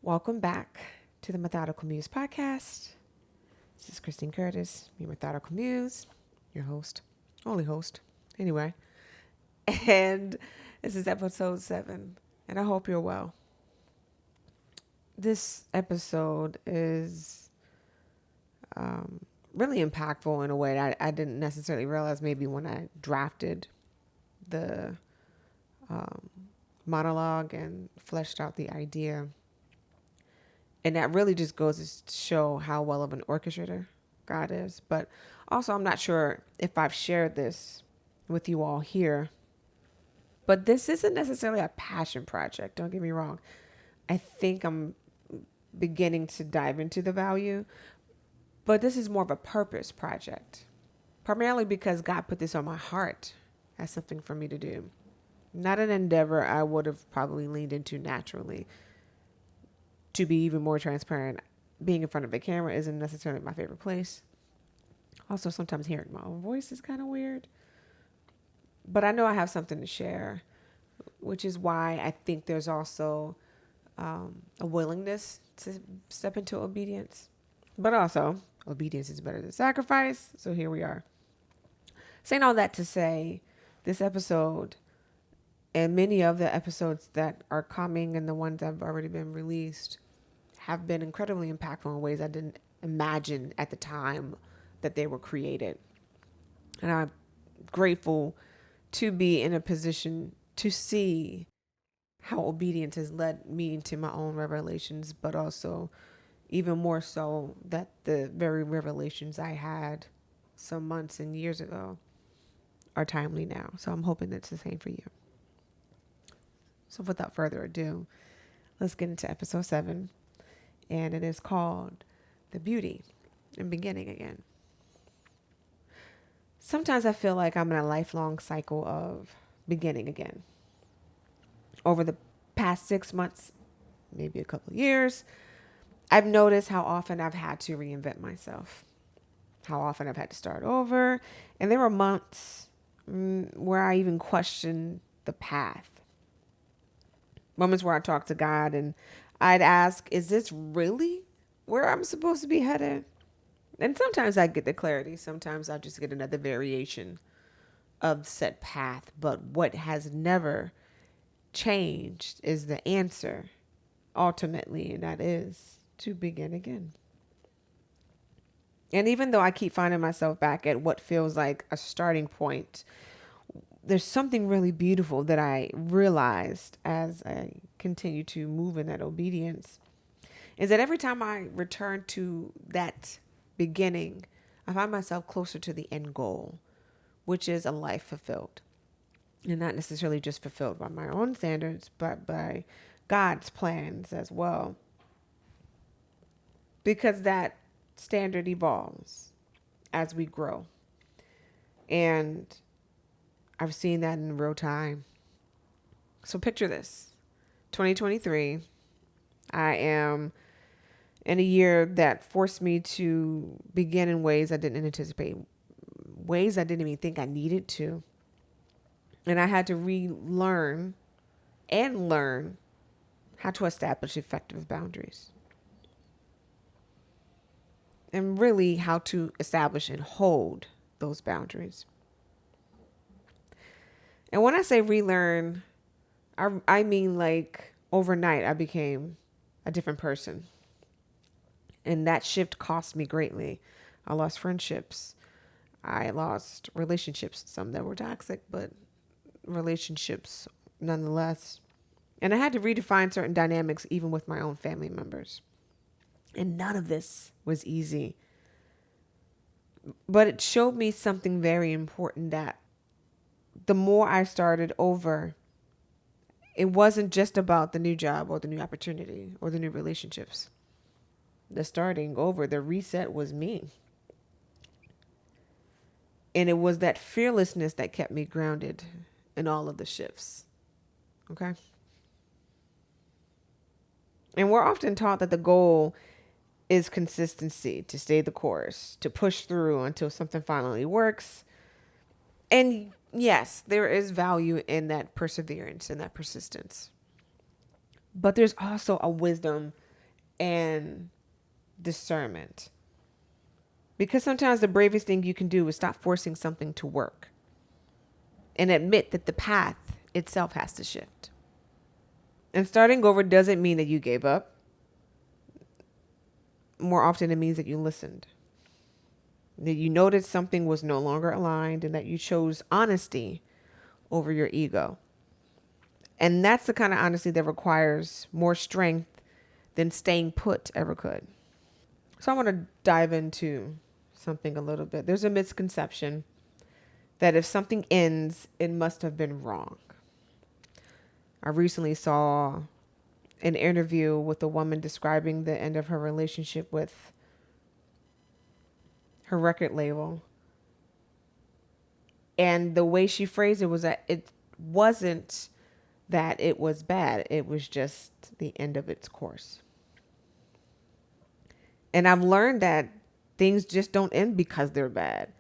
Welcome back to the Methodical Muse podcast. This is Christine Curtis, your Methodical Muse, your host, only host, anyway. And this is episode 7, and I hope you're well. This episode is really impactful in a way that I didn't necessarily realize maybe when I drafted the monologue and fleshed out the idea. And that really just goes to show how well of an orchestrator God is. But also, I'm not sure if I've shared this with you all here. But this isn't necessarily a passion project. Don't get me wrong. I think I'm beginning to dive into the value. But this is more of a purpose project. Primarily because God put this on my heart as something for me to do. Not an endeavor I would have probably leaned into naturally. To be even more transparent, being in front of a camera isn't necessarily my favorite place. Also, sometimes hearing my own voice is kind of weird. But I know I have something to share, which is why I think there's also a willingness to step into obedience. But also, obedience is better than sacrifice. So here we are. Saying all that to say, this episode and many of the episodes that are coming and the ones that have already been released have been incredibly impactful in ways I didn't imagine at the time that they were created. And I'm grateful to be in a position to see how obedience has led me into my own revelations, but also even more so that the very revelations I had some months and years ago are timely now. So I'm hoping that's the same for you. So without further ado, let's get into episode 7. And it is called The Beauty in Beginning Again. Sometimes I feel like I'm in a lifelong cycle of beginning again. Over the past 6 months, maybe a couple of years, I've noticed how often I've had to reinvent myself. How often I've had to start over. And there were months where I even questioned the path. Moments where I talked to God and I'd ask, is this really where I'm supposed to be headed? And sometimes I get the clarity. Sometimes I just get another variation of said path. But what has never changed is the answer ultimately, and that is to begin again. And even though I keep finding myself back at what feels like a starting point, there's something really beautiful that I realized as I continue to move in that obedience is that every time I return to that beginning, I find myself closer to the end goal, which is a life fulfilled. And not necessarily just fulfilled by my own standards, but by God's plans as well. Because that standard evolves as we grow. And I've seen that in real time. So picture this. 2023, I am in a year that forced me to begin in ways I didn't anticipate, ways I didn't even think I needed to. And I had to relearn and learn how to establish effective boundaries. And really how to establish and hold those boundaries. And when I say relearn, I mean like overnight I became a different person. And that shift cost me greatly. I lost friendships. I lost relationships, some that were toxic, but relationships nonetheless. And I had to redefine certain dynamics even with my own family members. And none of this was easy. But it showed me something very important, that the more I started over, it wasn't just about the new job or the new opportunity or the new relationships. The starting over, the reset was me. And it was that fearlessness that kept me grounded in all of the shifts. Okay? And we're often taught that the goal is consistency, to stay the course, to push through until something finally works. And yes, there is value in that perseverance and that persistence. But there's also a wisdom and discernment. Because sometimes the bravest thing you can do is stop forcing something to work and admit that the path itself has to shift. And starting over doesn't mean that you gave up. More often it means that you listened, that you noticed something was no longer aligned, and that you chose honesty over your ego. And that's the kind of honesty that requires more strength than staying put ever could. So I want to dive into something a little bit. There's a misconception that if something ends, it must have been wrong. I recently saw an interview with a woman describing the end of her relationship with her record label. And the way she phrased it was that it wasn't that it was bad. It was just the end of its course. And I've learned that things just don't end because they're bad.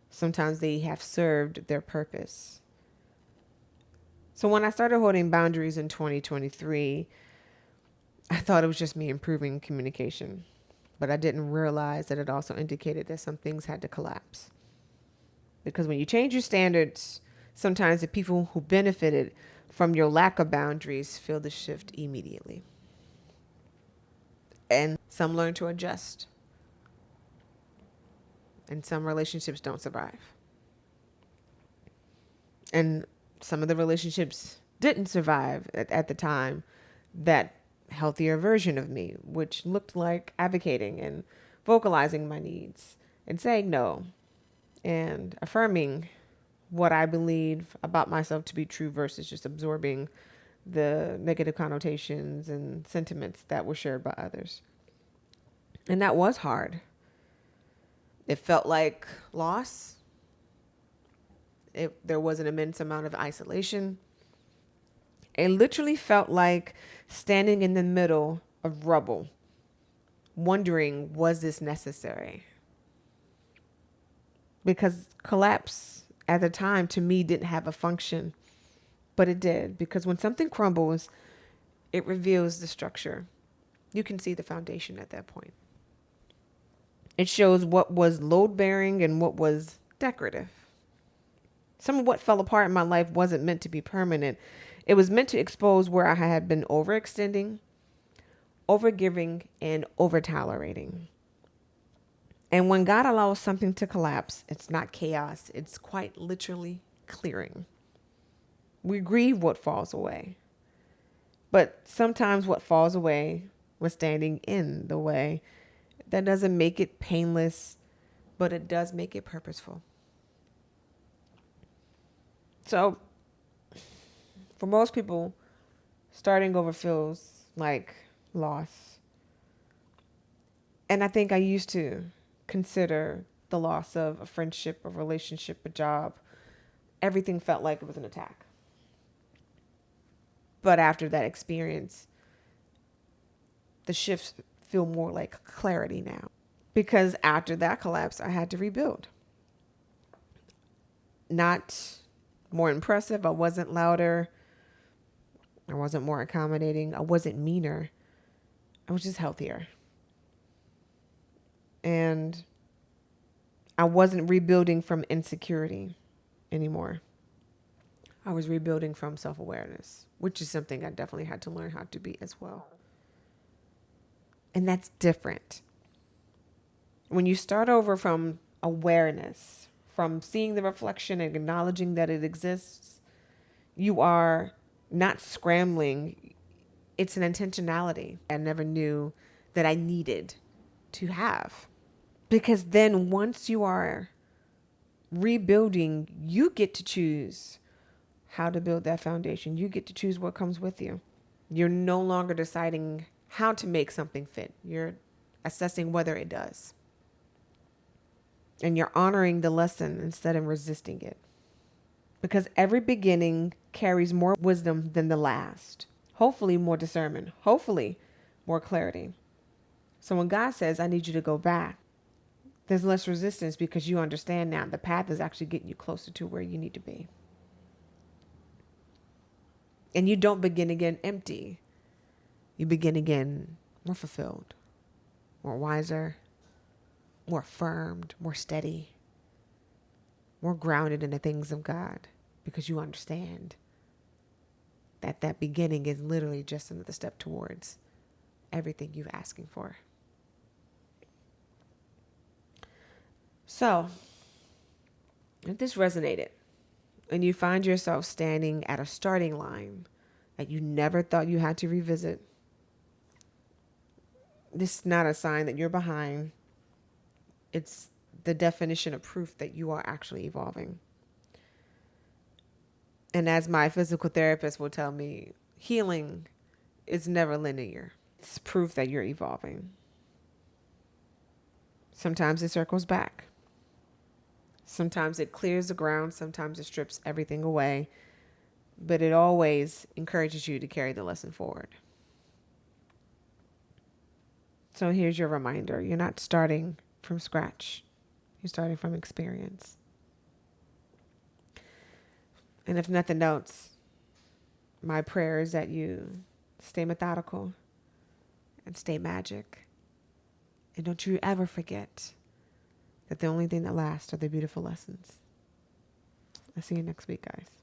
Sometimes they have served their purpose. So when I started holding boundaries in 2023, I thought it was just me improving communication. But I didn't realize that it also indicated that some things had to collapse. Because when you change your standards, sometimes the people who benefited from your lack of boundaries feel the shift immediately. And some learn to adjust. And some relationships don't survive. And some of the relationships didn't survive at the time. That healthier version of me, which looked like advocating and vocalizing my needs and saying no and affirming what I believe about myself to be true versus just absorbing the negative connotations and sentiments that were shared by others. And that was hard. It felt like loss. There was an immense amount of isolation. It literally felt like standing in the middle of rubble, wondering, was this necessary? Because collapse at the time to me didn't have a function, but it did. Because when something crumbles, it reveals the structure. You can see the foundation at that point. It shows what was load bearing and what was decorative. Some of what fell apart in my life wasn't meant to be permanent. It was meant to expose where I had been overextending, overgiving, and over-tolerating. And when God allows something to collapse, it's not chaos. It's quite literally clearing. We grieve what falls away. But sometimes what falls away was standing in the way. That doesn't make it painless, but it does make it purposeful. So, for most people, starting over feels like loss. And I think I used to consider the loss of a friendship, a relationship, a job. Everything felt like it was an attack. But after that experience, the shifts feel more like clarity now. Because after that collapse, I had to rebuild. Not more impressive. I wasn't louder. I wasn't more accommodating. I wasn't meaner. I was just healthier. And I wasn't rebuilding from insecurity anymore. I was rebuilding from self-awareness, which is something I definitely had to learn how to be as well. And that's different. When you start over from awareness, from seeing the reflection and acknowledging that it exists, you are not scrambling. It's an intentionality I never knew that I needed to have. Because then once you are rebuilding, you get to choose how to build that foundation. You get to choose what comes with you. You're no longer deciding how to make something fit. You're assessing whether it does. And you're honoring the lesson instead of resisting it. Because every beginning carries more wisdom than the last. Hopefully more discernment. Hopefully more clarity. So when God says, I need you to go back, there's less resistance because you understand now the path is actually getting you closer to where you need to be. And you don't begin again empty. You begin again more fulfilled, more wiser, more affirmed, more steady, more grounded in the things of God, because you understand that that beginning is literally just another step towards everything you're asking for. So, if this resonated and you find yourself standing at a starting line that you never thought you had to revisit, this is not a sign that you're behind. It's the definition of proof that you are actually evolving. And as my physical therapist will tell me, healing is never linear. It's proof that you're evolving. Sometimes it circles back. Sometimes it clears the ground. Sometimes it strips everything away. But it always encourages you to carry the lesson forward. So here's your reminder. You're not starting from scratch. You're starting from experience. And if nothing else, my prayer is that you stay methodical and stay magic. And don't you ever forget that the only thing that lasts are the beautiful lessons. I'll see you next week, guys.